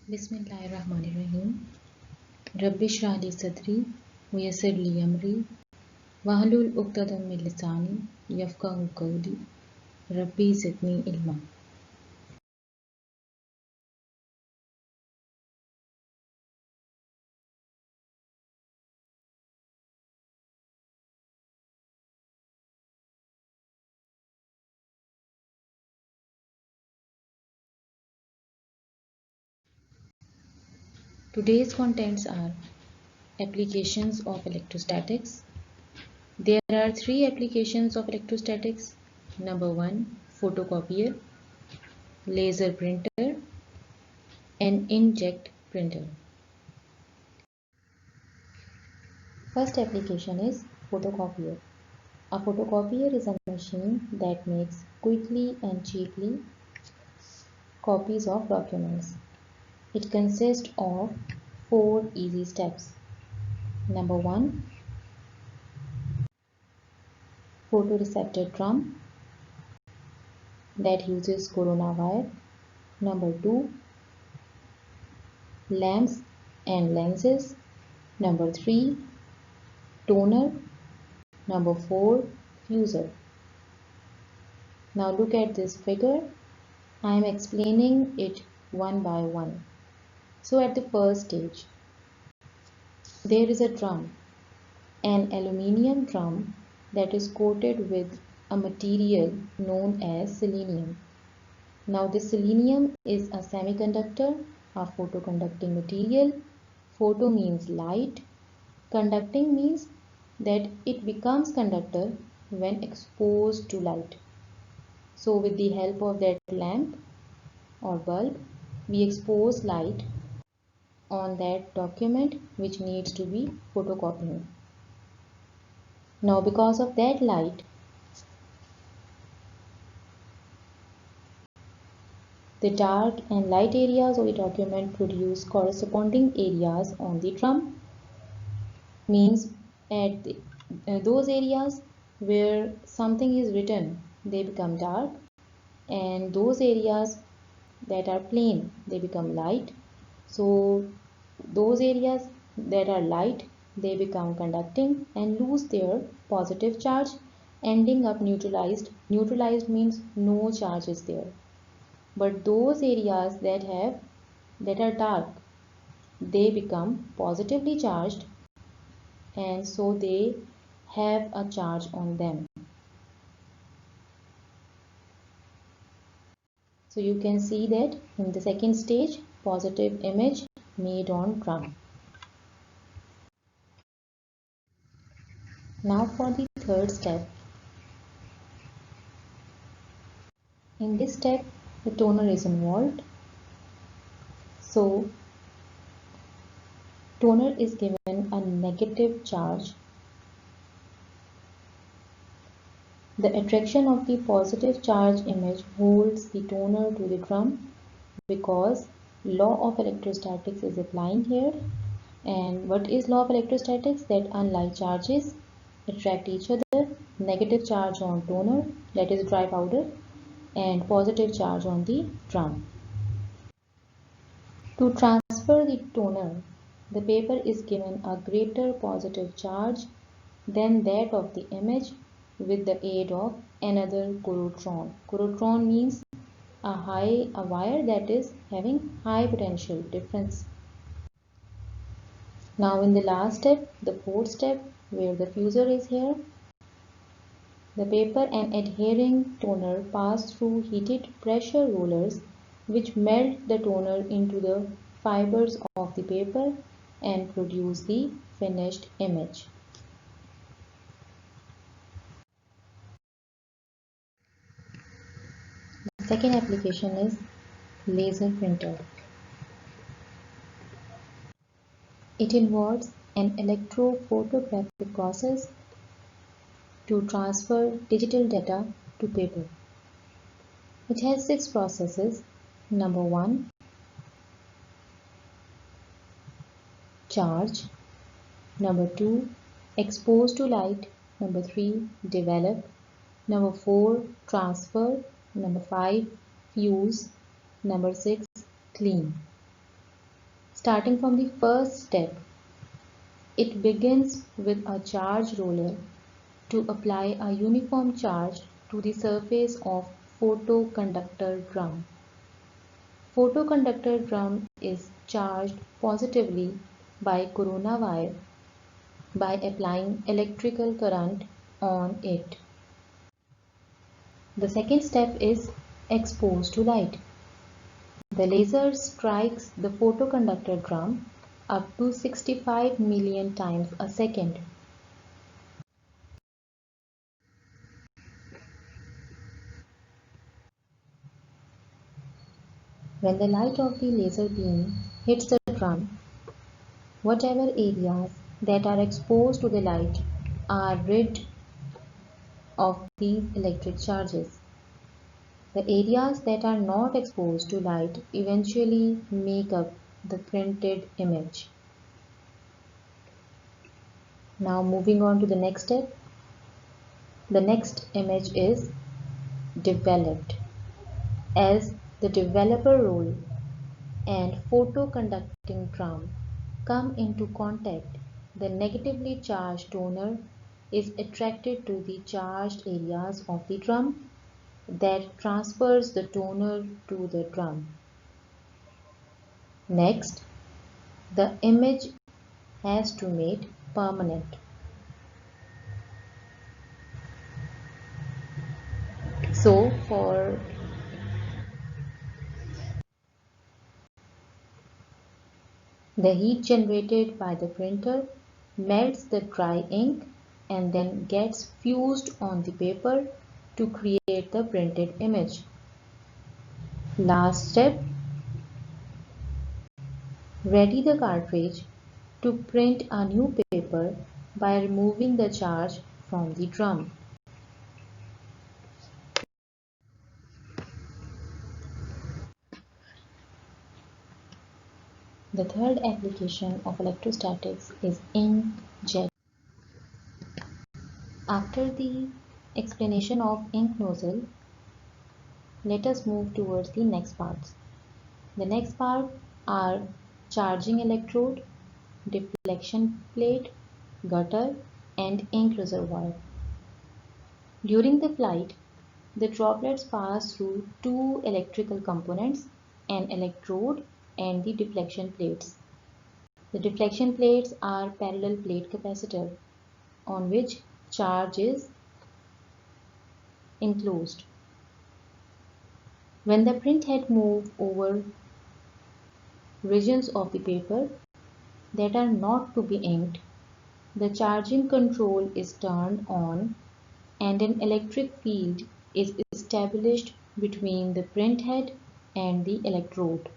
बिस्मिल्लाहिर्रहमानिर्रहीम। रब्बिश रह ली सदरी वयस्सिर ली अमरी वहलुल उक़्दतम मिन लिसानी यफ़क़हू क़ौली रब्बी ज़िदनी इल्मा। Today's contents are applications of electrostatics. There are three applications of electrostatics. Number 1, photocopier, laser printer, and inkjet printer. First application is photocopier. A photocopier is a machine that makes quickly and cheaply copies of documents. It consists of 4 easy steps. Number 1, photoreceptor drum that uses corona wire. Number 2, lamps and lenses. Number 3, toner. Number 4, fuser. Now look at this figure. I am explaining it one by one. So at the first stage, there is a drum, an aluminium drum that is coated with a material known as selenium. Now this selenium is a semiconductor, a photoconducting material. Photo means light. Conducting means that it becomes conductor when exposed to light. So with the help of that lamp or bulb, we expose light on that document which needs to be photocopied. Now because of that light, the dark and light areas of the document produce corresponding areas on the drum. Means at those areas where something is written, they become dark, and those areas that are plain, they become light. So those areas that are light, they become conducting and lose their positive charge, ending up neutralized. Neutralized means no charge is there. But those areas that are dark, they become positively charged, and so they have a charge on them. So you can see that in the second stage, positive image made on drum. Now for the third step. In this step, the toner is involved. So toner is given a negative charge. The attraction of the positive charge image holds the toner to the drum because law of electrostatics is applying here. And what is law of electrostatics? That unlike charges attract each other. Negative charge on toner, that is dry powder, and positive charge on the drum. To transfer the toner, the paper is given a greater positive charge than that of the image with the aid of another corotron. Corotron means a wire that is having high potential difference. Now in the last step, the fourth step, where the fuser is here, the paper and adhering toner pass through heated pressure rollers which melt the toner into the fibers of the paper and produce the finished image. The second application is laser printer. It involves an electrophotographic process to transfer digital data to paper. It has 6 processes. Number 1, charge. Number 2, expose to light. Number 3, develop. Number 4, transfer. Number 5, fuse. Number 6, clean. Starting from the first step, it begins with a charge roller to apply a uniform charge to the surface of photoconductor drum. Photoconductor drum is charged positively by corona wire by applying electrical current on it. The second step is exposed to light. The laser strikes the photoconductor drum up to 65 million times a second. When the light of the laser beam hits the drum, whatever areas that are exposed to the light are rid of these electric charges. The areas that are not exposed to light eventually make up the printed image. Now moving on to the next step. The next image is developed. As the developer roll and photoconducting drum come into contact, the negatively charged toner is attracted to the charged areas of the drum that transfers the toner to the drum. Next, the image has to made permanent. So for the heat generated by the printer melts the dry ink and then gets fused on the paper to create the printed image. Last step, ready the cartridge to print a new paper by removing the charge from the drum. The third application of electrostatics is inkjet. After the explanation of ink nozzle, let us move towards the next parts. The next part are charging electrode, deflection plate, gutter, and ink reservoir. During the flight, the droplets pass through two electrical components, an electrode and the deflection plates. The deflection plates are parallel plate capacitor on which charge is enclosed. When the printhead moves over regions of the paper that are not to be inked, the charging control is turned on and an electric field is established between the printhead and the electrode.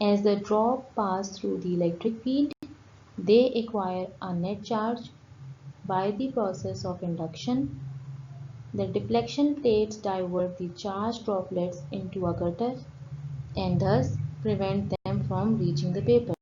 As the drop pass through the electric field, they acquire a net charge by the process of induction. The deflection plates divert the charged droplets into a gutter and thus prevent them from reaching the paper.